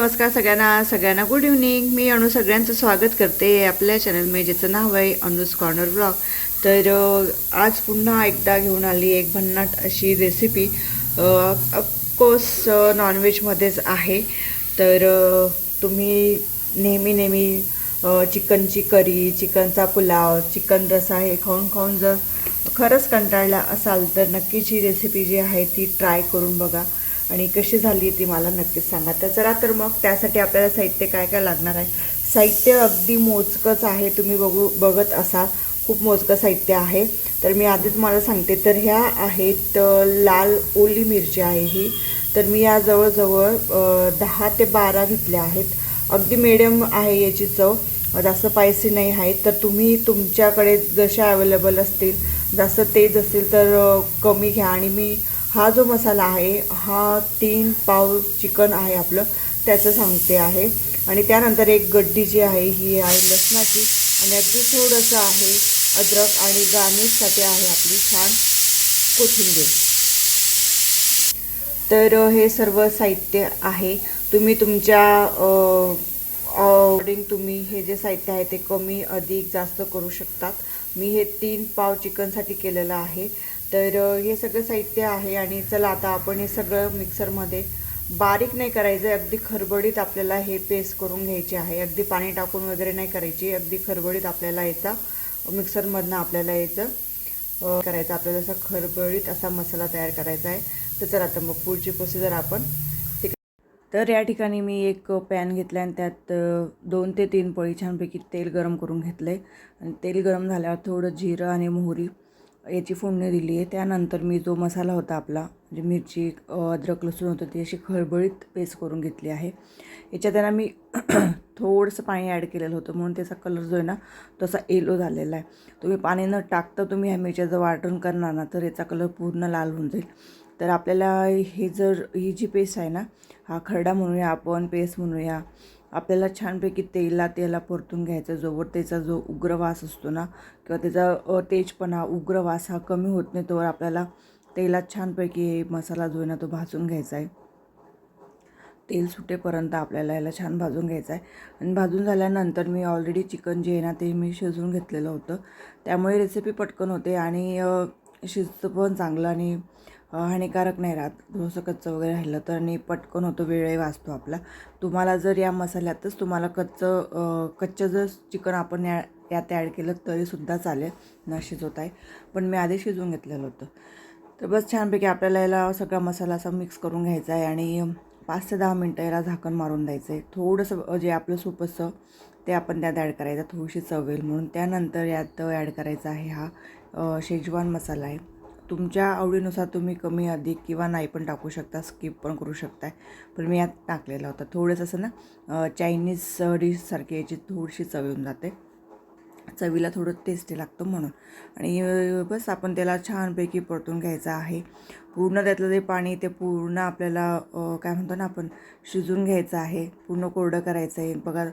नमस्कार सगळ्यांना good evening. मी अनु सगळ्यांचं स्वागत करते आपल्या चॅनल में ज्याचं नाव आहे अनुज कॉर्नर ब्लॉग। तर आज पुन्हा एकदा घेऊन आली एक भन्नाट अशी रेसिपी। ऑफकोर्स नॉनव्हेजमध्येच आहे। तर तुम्ही नेहमी चिकनची करी, चिकनचा पुलाव, चिकन रसा हे खाऊन खाऊन जर खरंच कंटाळला असाल तर नक्कीच ही रेसिपी जी आहे ती ट्राय करून बघा आणि कशी झाली ती मला नक्कीच सांगा। तर चला तर मग त्यासाठी आपल्याला साहित्य काय काय लागणार आहे। साहित्य अगदी मोजकंच आहे, तुम्ही बघत असाल खूप मोजकं साहित्य आहे। तर मी आधी तुम्हाला सांगते, तर ह्या आहेत लाल ओली मिरची आहे ही। तर मी या जवळजवळ 10 ते 12 घेतल्या आहेत। अगदी मीडियम आहे याची चव, जास्त स्पायसी नाही आहे। तर तुम्ही तुमच्याकडे जशा अवेलेबल असतील, जास्त तेज असेल तर कमी घ्या। आणि मी हा जो मसाला आहे हा 3 पाव चिकन आहे आपलं त्याचं सांगते आहे। आणि त्यानंतर एक गड्डी जी आहे ही आहे लसणाची, आणि अगदी थोडंसं आहे अद्रक, आणि गार्निशसाठी आहे आपली छान कोथिंबीर। तर हे सर्व साहित्य आहे। तुम्ही तुमच्या अकॉर्डिंग तुम्ही हे जे साहित्य आहे ते कमी अधिक जास्त करू शकतात। मी हे 3 पाव चिकनसाठी केलेलं आहे। तर हे सगळं साहित्य आहे। आणि चला आता आपण हे सगळं मिक्सरमध्ये बारीक नाही करायचं, अगदी खरबडीत आपल्याला हे पेस्ट करून घ्यायची आहे। अगदी पाणी टाकून वगैरे नाही करायची, अगदी खरबडीत आपल्याला याचा मिक्सरमधनं आपल्याला याचं करायचं, आपल्याला असा खरबडीत असा मसाला तयार करायचा आहे। तर चला तर मग पुढची प्रोसिजर आपण। तर या ठिकाणी मी एक पॅन घेतला आणि त्यात 2 ते 3 पळी छानपैकी तेल गरम करून घेतलं आहे। आणि तेल गरम झाल्यावर थोडं जिरं आणि मोहरी याची फोडणी दिली आहे। त्यानंतर मी जो मसाला होता आपला, म्हणजे मिरची अद्रक लसूण होतं ती अशी खळबळीत पेस्ट करून घेतली आहे। याच्यात त्यांना मी थोडंसं पाणी ॲड केलेलं होतं, म्हणून त्याचा कलर जो आहे ना तसा येलो झालेला आहे। तुम्ही पाणी न टाकता तुम्ही ह्या मिरच्या जर वाटण करणार ना तर याचा कलर पूर्ण लाल होऊन जाईल। तर आपल्याला ही जी पेस्ट आहे ना, हा खरडा म्हणूया आपण, पेस्ट म्हणूया, आपल्याला छानपैकी तेलात याला परतून घ्यायचं। जोवर त्याचा जो उग्रवास असतो ना, किंवा त्याचा तेजपणा उग्रवास हा कमी होत नाही तोवर आपल्याला तेलात छानपैकी मसाला जो आहे ना तो भाजून घ्यायचा आहे। तेल सुटेपर्यंत आपल्याला याला छान भाजून घ्यायचं आहे। आणि भाजून झाल्यानंतर मी ऑलरेडी चिकन जे आहे ना ते मी शिजवून घेतलेलं होतं, त्यामुळे रेसिपी पटकन होते आणि शिजतं पण चांगलं आणि हानिकारक नाही राहत। थोडंसं कच्चं वगैरे राहिलं तर आणि पटकन होतं, वेळही वाचतो आपला। तुम्हाला जर या मसाल्यातच तुम्हाला कच्चं जर चिकन आपण यात ॲड केलं तरीसुद्धा चालेल, न शिजवता आहे, पण मी आधी शिजवून घेतलेलं होतं। तर बस छानपैकी आपल्याला याला सगळा मसाला असा मिक्स करून घ्यायचा आहे आणि 5 ते 10 मिनटं याला झाकण मारून द्यायचं आहे। थोडंसं जे आपलं सूप असतं ते आपण त्यात ॲड करायचं, थोडीशी चव येईल म्हणून। त्यानंतर यात ॲड करायचा आहे हा शेजवान मसाला आहे। तुमच्या आवडीनुसार तुम्ही कमी अधिक किंवा नाही पण टाकू शकता, स्किप पण करू शकता, पण मी यात टाकलेला होता। थोडंसं असं ना चायनीज डिशसारखी याची थोडीशी चव येऊन जाते, चवीला थोडं टेस्टी लागतं म्हणून। आणि बस आपण त्याला छानपैकी परतून घ्यायचं आहे। पूर्ण त्यातलं जे पाणी ते पूर्ण आपल्याला काय म्हणतो ना आपण, शिजून घ्यायचं आहे, पूर्ण कोरडं करायचं आहे। बघा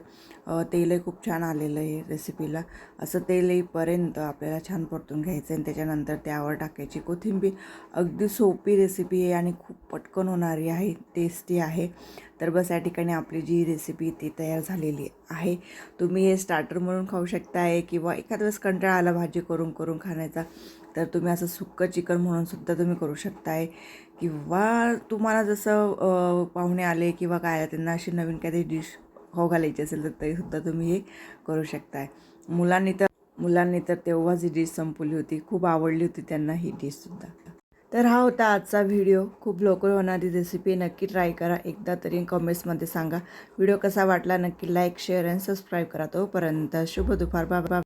तेलही खूप छान आलेलं आहे रेसिपीला, असं तेल येईपर्यंत आपल्याला छान परतून घ्यायचं आहे। आणि त्याच्यानंतर त्यावर टाकायची कोथिंबीर। अगदी सोपी रेसिपी आहे आणि खूप पटकन होणारी आहे, टेस्टी आहे। तर बस या ठिकाणी आपली जी रेसिपी ती तयार झालेली आहे। तुम्ही हे स्टार्टर म्हणून खाऊ शकताय, किंवा एखाद्या वेळेस कंटाळा आला भाजी करून करून खाण्याचा तर तुम्ही असं सुक्कं चिकन म्हणून सुद्धा तुम्ही करू शकताय, किंवा तुम्हाला जसं पाहुणे आले किंवा काय त्यांना अशी नवीन काहीतरी डिश खाऊ घालायची असेल तर तरीसुद्धा तुम्ही हे करू शकताय। मुलांनी तर तेव्हाच ही डिश संपवली होती, खूप आवडली होती त्यांना ही डिशसुद्धा। तर हा होता आजचा व्हिडिओ। खूप लवकर होणारी रेसिपी, नक्की ट्राय करा, एकदा तरी कमेंट्समध्ये सांगा। व्हिडिओ कसा वाटला नक्की लाईक, शेअर आणि सबस्क्राईब करा। तोपर्यंत शुभ दुपार, बाय बाय।